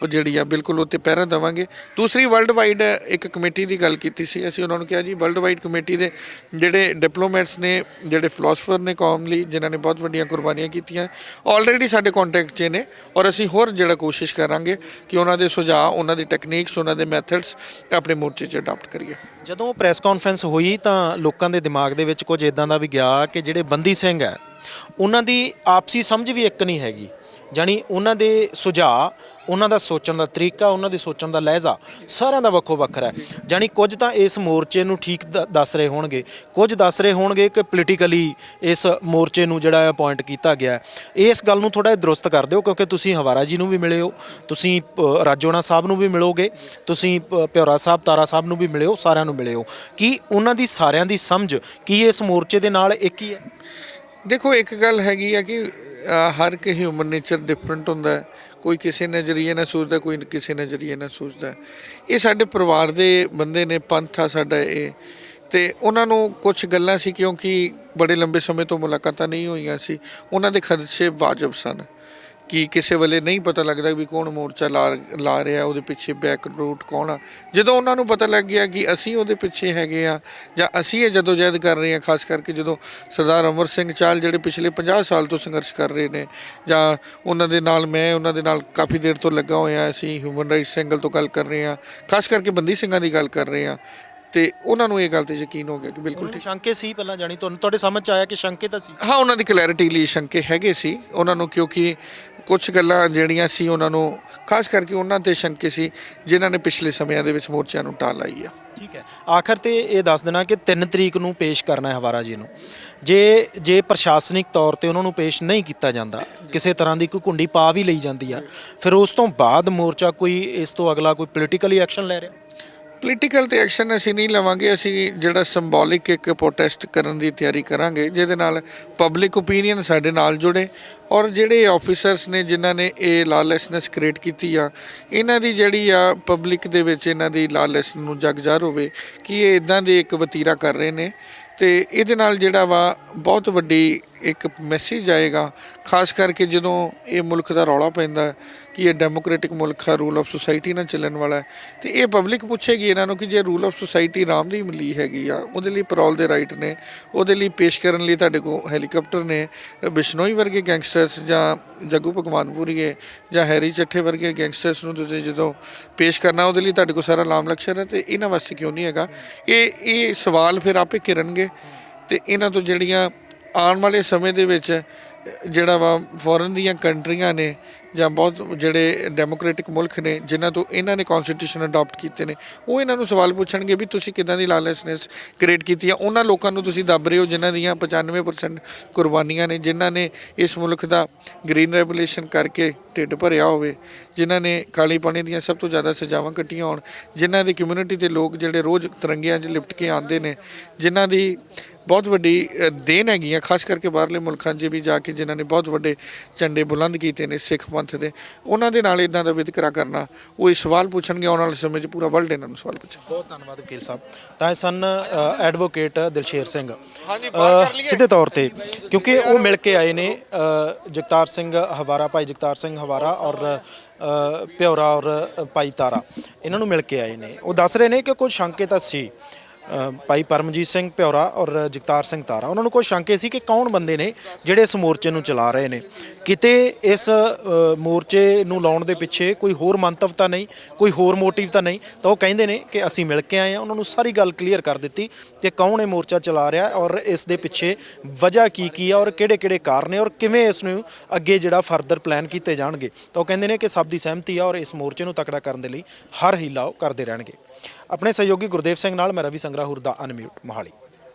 ਜਿਹੜੀ ਆ ਬਿਲਕੁਲ ਉੱਤੇ ਪਹਿਰਾ ਦੇਵਾਂਗੇ। ਦੂਸਰੀ ਵਰਲਡ ਵਾਈਡ ਇੱਕ ਕਮੇਟੀ ਦੀ ਗੱਲ ਕੀਤੀ ਸੀ, ਅਸੀਂ ਉਹਨਾਂ ਨੂੰ ਕਿਹਾ ਜੀ ਵਰਲਡ ਵਾਈਡ ਕਮੇਟੀ ਦੇ ਜਿਹੜੇ ਡਿਪਲੋਮੈਟਸ ਨੇ, ਜਿਹੜੇ ਫਿਲਾਸਫਰ ਨੇ ਕੌਮ ਲਈ, ਜਿਨ੍ਹਾਂ ਨੇ ਬਹੁਤ ਵੱਡੀਆਂ ਕੁਰਬਾਨੀਆਂ ਕੀਤੀਆਂ, ਆਲਰੇਡੀ ਸਾਡੇ ਕੰਟੈਕਟ 'ਚ ਨੇ, ਔਰ ਅਸੀਂ ਹੋਰ ਜਿਹੜਾ ਕੋਸ਼ਿਸ਼ ਕਰਾਂਗੇ ਕਿ ਉਹਨਾਂ ਦੇ ਸੁਝਾਅ, ਉਹਨਾਂ ਦੀ ਟੈਕਨੀਕਸ, ਉਹਨਾਂ ਦੇ ਮੈਥਡਸ ਆਪਣੇ ਮੋਰਚੇ 'ਚ ਅਡਾਪਟ ਕਰੀਏ। ਜਦੋਂ ਪ੍ਰੈਸ ਕਾਨਫਰੰਸ ਹੋਈ ਤਾਂ ਲੋਕਾਂ ਦੇ ਦਿਮਾਗ ਦੇ ਵਿੱਚ ਕੁਝ ਇਦਾਂ ਦਾ ਵੀ ਗਿਆ ਕਿ ਜਿਹੜੇ ਬੰਦੀ ਸਿੰਘ ਹੈ ਉਹਨਾਂ ਦੀ ਆਪਸੀ ਸਮਝ ਵੀ ਇੱਕ ਨਹੀਂ ਹੈਗੀ, ਜਾਣੀ ਉਹਨਾਂ ਦੇ ਸੁਝਾਅ, ਉਹਨਾਂ ਦਾ ਸੋਚਣ ਦਾ ਤਰੀਕਾ, ਉਹਨਾਂ ਦੇ ਸੋਚਣ ਦਾ ਲਹਿਜ਼ਾ ਸਾਰਿਆਂ ਦਾ ਵੱਖੋ ਵੱਖਰਾ ਹੈ। ਜਾਣੀ ਕੁਝ ਤਾਂ ਇਸ ਮੋਰਚੇ ਨੂੰ ਠੀਕ ਦੱਸ ਰਹੇ ਹੋਣਗੇ, ਕੁਝ ਦੱਸ ਰਹੇ ਹੋਣਗੇ ਕਿ ਪੋਲੀਟੀਕਲੀ ਇਸ ਮੋਰਚੇ ਨੂੰ ਜਿਹੜਾ ਅਪੁਆਇੰਟ ਕੀਤਾ ਗਿਆ। ਇਸ ਗੱਲ ਨੂੰ ਥੋੜ੍ਹਾ ਜਿਹਾ ਦਰੁਸਤ ਕਰ ਦਿਓ, ਕਿਉਂਕਿ ਤੁਸੀਂ ਹਵਾਰਾ ਜੀ ਨੂੰ ਵੀ ਮਿਲੇ ਹੋ, ਤੁਸੀਂ ਰਾਜੋਣਾ ਸਾਹਿਬ ਨੂੰ ਵੀ ਮਿਲੋਗੇ, ਤੁਸੀਂ ਪਿਉਰਾ ਸਾਹਿਬ, ਤਾਰਾ ਸਾਹਿਬ ਨੂੰ ਵੀ ਮਿਲੇ ਹੋ, ਸਾਰਿਆਂ ਨੂੰ ਮਿਲੇ ਹੋ। ਕੀ ਉਹਨਾਂ ਦੀ ਸਾਰਿਆਂ ਦੀ ਸਮਝ ਕੀ ਇਸ ਮੋਰਚੇ ਦੇ ਨਾਲ ਇੱਕ ਹੀ ਹੈ? ਦੇਖੋ, ਇੱਕ ਗੱਲ ਹੈਗੀ ਆ ਕਿ ਹਰ ਇੱਕ ਹਿਊਮਨ ਨੇਚਰ ਡਿਫਰੈਂਟ ਹੁੰਦਾ ਹੈ। ਕੋਈ ਕਿਸੇ ਨਜ਼ਰੀਏ ਨਾਲ ਸੋਚਦਾ, ਕੋਈ ਕਿਸੇ ਨਜ਼ਰੀਏ ਨਾਲ ਸੋਚਦਾ। ਇਹ ਸਾਡੇ ਪਰਿਵਾਰ ਦੇ ਬੰਦੇ ਨੇ, ਪੰਥ ਆ ਸਾਡਾ ਇਹ। ਤੇ ਉਹਨਾਂ ਨੂੰ ਕੁਝ ਗੱਲਾਂ ਸੀ, ਕਿਉਂਕਿ ਬੜੇ ਲੰਬੇ ਸਮੇਂ ਤੋਂ ਮੁਲਾਕਾਤਾਂ ਨਹੀਂ ਹੋਈਆਂ ਸੀ, ਉਹਨਾਂ ਦੇ ਖਦਸ਼ੇ ਵਾਜਬ ਸਨ ਕਿ ਕਿਸੇ ਵੇਲੇ ਨਹੀਂ ਪਤਾ ਲੱਗਦਾ ਵੀ ਕੌਣ ਮੋਰਚਾ ਲਾ ਰਿਹਾ, ਉਹਦੇ ਪਿੱਛੇ ਬੈਕ ਰੂਟ ਕੌਣ ਆ। ਜਦੋਂ ਉਹਨਾਂ ਨੂੰ ਪਤਾ ਲੱਗ ਗਿਆ ਕਿ ਅਸੀਂ ਉਹਦੇ ਪਿੱਛੇ ਹੈਗੇ ਆ ਜਾਂ ਅਸੀਂ ਇਹ ਜਦੋਜਹਿਦ ਕਰ ਰਹੇ ਹਾਂ, ਖਾਸ ਕਰਕੇ ਜਦੋਂ ਸਰਦਾਰ ਅਮਰ ਸਿੰਘ ਚਾਹਲ ਜਿਹੜੇ ਪਿਛਲੇ 50 ਸਾਲ ਤੋਂ ਸੰਘਰਸ਼ ਕਰ ਰਹੇ ਨੇ, ਜਾਂ ਉਹਨਾਂ ਦੇ ਨਾਲ ਮੈਂ ਉਹਨਾਂ ਦੇ ਨਾਲ ਕਾਫੀ ਦੇਰ ਤੋਂ ਲੱਗਾ ਹੋਇਆ, ਅਸੀਂ ਹਿਊਮਨ ਰਾਈਟਸ ਐਂਗਲ ਤੋਂ ਗੱਲ ਕਰ ਰਹੇ ਹਾਂ, ਖਾਸ ਕਰਕੇ ਬੰਦੀ ਸਿੰਘਾਂ ਦੀ ਗੱਲ ਕਰ ਰਹੇ ਹਾਂ, ਤੇ ਉਹਨਾਂ ਨੂੰ ਇਹ ਗੱਲ ਤੇ ਯਕੀਨ ਹੋ ਗਿਆ ਕਿ ਬਿਲਕੁਲ ਠੀਕ। ਸ਼ੰਕੇ ਸੀ ਪਹਿਲਾਂ, ਜਾਣੀ ਤੁਹਾਨੂੰ ਤੁਹਾਡੇ ਸਮਝ ਚ ਆਇਆ ਕਿ ਸ਼ੰਕੇ ਤਾਂ ਸੀ? ਹਾਂ, ਉਹਨਾਂ ਦੀ ਕਲੈਰਿਟੀ ਲਈ ਸ਼ੰਕੇ ਹੈਗੇ ਸੀ ਉਹਨਾਂ ਨੂੰ, ਕਿਉਂਕਿ ਕੁਝ ਗੱਲਾਂ ਜਿਹੜੀਆਂ ਸੀ ਉਹਨਾਂ ਨੂੰ, ਖਾਸ ਕਰਕੇ ਉਹਨਾਂ ਤੇ ਸ਼ੰਕੇ ਸੀ ਜਿਨ੍ਹਾਂ ਨੇ ਪਿਛਲੇ ਸਮਿਆਂ ਦੇ ਵਿੱਚ ਮੋਰਚਿਆਂ ਨੂੰ ਢਾਹ ਲਾਈ ਆ। ਠੀਕ ਹੈ, ਆਖਰ ਤੇ ਇਹ ਦੱਸ ਦੇਣਾ ਕਿ 3 ਤਰੀਕ ਨੂੰ ਪੇਸ਼ ਕਰਨਾ ਹੈ ਹਵਾਰਾ ਜੀ ਨੂੰ। ਜੇ ਪ੍ਰਸ਼ਾਸਨਿਕ ਤੌਰ ਤੇ ਉਹਨਾਂ ਨੂੰ ਪੇਸ਼ ਨਹੀਂ ਕੀਤਾ ਜਾਂਦਾ, ਕਿਸੇ ਤਰ੍ਹਾਂ ਦੀ ਕੋਈ ਕੁੰਡੀ ਪਾ ਵੀ ਲਈ ਜਾਂਦੀ ਆ, ਫਿਰ ਉਸ ਤੋਂ ਬਾਅਦ ਮੋਰਚਾ ਕੋਈ ਇਸ ਤੋਂ ਅਗਲਾ ਕੋਈ ਪੋਲੀਟੀਕਲੀ ਐਕਸ਼ਨ ਲੈ ਰਿਹਾ? ਪੋਲੀਟੀਕਲ ਤੇ ਐਕਸ਼ਨ ਅਸੀਂ ਨਹੀਂ ਲਵਾਂਗੇ, ਅਸੀਂ ਜਿਹੜਾ ਸਿੰਬੋਲਿਕ ਇੱਕ ਪ੍ਰੋਟੈਸਟ ਕਰਨ ਦੀ ਤਿਆਰੀ ਕਰਾਂਗੇ, ਜਿਹਦੇ ਨਾਲ ਪਬਲਿਕ ਓਪੀਨੀਅਨ ਸਾਡੇ ਨਾਲ ਜੁੜੇ, ਔਰ ਜਿਹੜੇ ਆਫੀਸਰਸ ਨੇ ਜਿਨ੍ਹਾਂ ਨੇ ਇਹ ਲਾਲੈਸਨੈਸ ਕ੍ਰੀਏਟ ਕੀਤੀ ਆ, ਇਹਨਾਂ ਦੀ ਜਿਹੜੀ ਆ ਪਬਲਿਕ ਦੇ ਵਿੱਚ ਇਹਨਾਂ ਦੀ ਲਾਲੈਸ ਨੂੰ ਜਗ ਜ਼ਾਹਰ ਹੋਵੇ ਕਿ ਇਹ ਇਦਾਂ ਦੇ ਇੱਕ ਵਤੀਰਾ ਕਰ ਰਹੇ ਨੇ। ਤੇ ਇਹਦੇ ਨਾਲ ਜਿਹੜਾ ਵਾ ਬਹੁਤ ਵੱਡੀ ਇੱਕ ਮੈਸੇਜ ਆਏਗਾ, ਖਾਸ ਕਰਕੇ ਜਦੋਂ ਇਹ ਮੁਲਕ ਦਾ ਰੌਲਾ ਪੈਂਦਾ ਕਿ ਇਹ ਡੈਮੋਕ੍ਰੈਟਿਕ ਮੁਲਕ ਆ, ਰੂਲ ਆਫ ਸੁਸਾਇਟੀ ਨਾਲ ਚੱਲਣ ਵਾਲਾ, ਤੇ ਇਹ ਪਬਲਿਕ ਪੁੱਛੇਗੀ ਇਹਨਾਂ ਨੂੰ ਕਿ ਜੇ ਰੂਲ ਆਫ ਸੁਸਾਇਟੀ ਆਰਾਮ ਦੀ ਮਿਲੀ ਹੈਗੀ ਆ, ਉਹਦੇ ਲਈ ਪੈਰੋਲ ਦੇ ਰਾਈਟ ਨੇ, ਉਹਦੇ ਲਈ ਪੇਸ਼ ਕਰਨ ਲਈ ਤੁਹਾਡੇ ਕੋਲ ਹੈਲੀਕਾਪਟਰ ਨੇ, ਬਿਸ਼ਨੋਈ ਵਰਗੇ ਗੈਂਗਸਟਰਸ ਜਾਂ ਜੱਗੂ ਭਗਵਾਨਪੁਰੀਏ ਜਾਂ ਹੈਰੀ ਚੱਠੇ ਵਰਗੇ ਗੈਂਗਸਟਰਸ ਨੂੰ ਤੁਸੀਂ ਜਦੋਂ ਪੇਸ਼ ਕਰਨਾ, ਉਹਦੇ ਲਈ ਤੁਹਾਡੇ ਕੋਲ ਸਾਰਾ ਲਾਮ ਲਕਸ਼ਰ ਹੈ, ਤੇ ਇਹਨਾਂ ਵਾਸਤੇ ਕਿਉਂ ਨਹੀਂ ਹੈਗਾ? ਇਹ ਸਵਾਲ ਫਿਰ ਆਪੇ ਘਿਰਨਗੇ, ਤੇ ਇਹਨਾਂ ਤੋਂ ਜਿਹੜੀਆਂ ਆਉਣ ਵਾਲੇ ਸਮੇਂ ਦੇ ਵਿੱਚ ਜਿਹੜਾ ਵਾ ਫੋਰਨ ਦੀਆਂ ਕੰਟਰੀਆਂ ਨੇ ਜਾਂ ਬਹੁਤ ਜਿਹੜੇ ਡੈਮੋਕ੍ਰੈਟਿਕ ਮੁਲਕ ਨੇ ਜਿਨ੍ਹਾਂ ਤੋਂ ਇਹਨਾਂ ਨੇ ਕਨਸਟੀਟਿਊਸ਼ਨ ਅਡਾਪਟ ਕੀਤੇ ਨੇ, ਉਹ ਇਹਨਾਂ ਨੂੰ ਸਵਾਲ ਪੁੱਛਣਗੇ ਵੀ ਤੁਸੀਂ ਕਿੱਦਾਂ ਦੀ ਲਾਲੈਸਨੈਸ ਕ੍ਰੀਏਟ ਕੀਤੀ ਆ। ਉਹਨਾਂ ਲੋਕਾਂ ਨੂੰ ਤੁਸੀਂ ਦੱਬ ਰਹੇ ਹੋ ਜਿਨ੍ਹਾਂ ਦੀਆਂ 95% ਕੁਰਬਾਨੀਆਂ ਨੇ, ਜਿਨ੍ਹਾਂ ਨੇ ਇਸ ਮੁਲਕ ਦਾ ਗ੍ਰੀਨ ਰੈਵੋਲੂਸ਼ਨ ਕਰਕੇ ਢਿੱਡ ਭਰਿਆ ਹੋਵੇ, ਜਿਨ੍ਹਾਂ ਨੇ ਕਾਲੀ ਪਾਣੀ ਦੀਆਂ ਸਭ ਤੋਂ ਜ਼ਿਆਦਾ ਸਜ਼ਾਵਾਂ ਕੱਟੀਆਂ ਹੋਣ, ਜਿਨ੍ਹਾਂ ਦੀ ਕਮਿਊਨਿਟੀ ਦੇ ਲੋਕ ਜਿਹੜੇ ਰੋਜ਼ ਤਿਰੰਗਿਆਂ 'ਚ ਲਿਪਟ ਕੇ ਆਉਂਦੇ ਨੇ, ਜਿਨ੍ਹਾਂ ਦੀ ਬਹੁਤ ਵੱਡੀ ਦੇਣ ਹੈਗੀ ਆ, ਖਾਸ ਕਰਕੇ ਬਾਹਰਲੇ ਮੁਲਕਾਂ 'ਚ ਵੀ ਜਾ ਕੇ ਜਿਨ੍ਹਾਂ ਨੇ ਬਹੁਤ ਵੱਡੇ ਝੰਡੇ ਬੁਲੰਦ ਕੀਤੇ ਨੇ ਸਿੱਖ ਪੰਥ ਦੇ, ਉਹਨਾਂ ਦੇ ਨਾਲ ਇਦਾਂ ਦਾ ਵਿਤਕਰਾ ਕਰਨਾ, ਉਹ ਇਹ ਸਵਾਲ ਪੁੱਛਣਗੇ ਆਉਣ ਵਾਲੇ ਸਮੇਂ 'ਚ ਪੂਰਾ ਵਰਲਡ ਇਹਨਾਂ ਨੂੰ ਸਵਾਲ ਪੁੱਛੇ। ਬਹੁਤ ਧੰਨਵਾਦ ਵਕੀਲ ਸਾਹਿਬ। ਤਾਂ ਇਹ ਸਨ ਐਡਵੋਕੇਟ ਦਿਲਸ਼ੇਰ ਸਿੰਘ। ਸਿੱਧੇ ਤੌਰ ਤੇ ਕਿਉਂਕਿ ਉਹ ਮਿਲ ਕੇ ਆਏ ਨੇ ਜਗਤਾਰ ਸਿੰਘ ਹਵਾਰਾ, ਭਾਈ ਜਗਤਾਰ ਸਿੰਘ ਹਵਾਰਾ ਔਰ ਭਿਓਰਾ ਔਰ ਭਾਈ ਤਾਰਾ, ਇਹਨਾਂ ਨੂੰ ਮਿਲ ਕੇ ਆਏ ਨੇ। ਉਹ ਦੱਸ ਰਹੇ ਨੇ ਕਿ ਕੁਝ ਸ਼ੰਕੇ ਤਾਂ ਸੀ, ਭਾਈ ਪਰਮਜੀਤ ਸਿੰਘ ਭਿਓਰਾ ਔਰ ਜਗਤਾਰ ਸਿੰਘ ਤਾਰਾ, ਉਹਨਾਂ ਨੂੰ ਕੋਈ ਸ਼ੰਕੇ ਸੀ ਕਿ ਕੌਣ ਬੰਦੇ ਨੇ ਜਿਹੜੇ ਇਸ ਮੋਰਚੇ ਨੂੰ ਚਲਾ ਰਹੇ ਨੇ, ਕਿਤੇ ਇਸ ਮੋਰਚੇ ਨੂੰ ਲਾਉਣ ਦੇ ਪਿੱਛੇ ਕੋਈ ਹੋਰ ਮੰਤਵ ਤਾਂ ਨਹੀਂ, ਕੋਈ ਹੋਰ ਮੋਟਿਵ ਤਾਂ ਨਹੀਂ। ਤਾਂ ਉਹ ਕਹਿੰਦੇ ਨੇ ਕਿ ਅਸੀਂ ਮਿਲ ਕੇ ਆਏ ਹਾਂ, ਉਹਨਾਂ ਨੂੰ ਸਾਰੀ ਗੱਲ ਕਲੀਅਰ ਕਰ ਦਿੱਤੀ ਕਿ ਕੌਣ ਇਹ ਮੋਰਚਾ ਚਲਾ ਰਿਹਾ ਔਰ ਇਸ ਦੇ ਪਿੱਛੇ ਵਜ੍ਹਾ ਕੀ ਆ ਔਰ ਕਿਹੜੇ ਕਾਰਨ ਨੇ ਔਰ ਕਿਵੇਂ ਇਸ ਨੂੰ ਅੱਗੇ ਜਿਹੜਾ ਫਰਦਰ ਪਲਾਨ ਕੀਤੇ ਜਾਣਗੇ। ਤਾਂ ਉਹ ਕਹਿੰਦੇ ਨੇ ਕਿ ਸਭ ਦੀ ਸਹਿਮਤੀ ਆ ਔਰ ਇਸ ਮੋਰਚੇ ਨੂੰ ਤਕੜਾ ਕਰਨ ਦੇ ਲਈ ਹਰ ਹੀਲਾ ਉਹ ਕਰਦੇ ਰਹਿਣਗੇ। ਆਪਣੇ ਸਹਿਯੋਗੀ ਗੁਰਦੇਵ ਸਿੰਘ ਨਾਲ ਮੈਂ ਰਵੀ ਸੰਗਰਾਹੁਰ ਦਾ ਅਨਮਿਊਟ ਮੋਹਾਲੀ।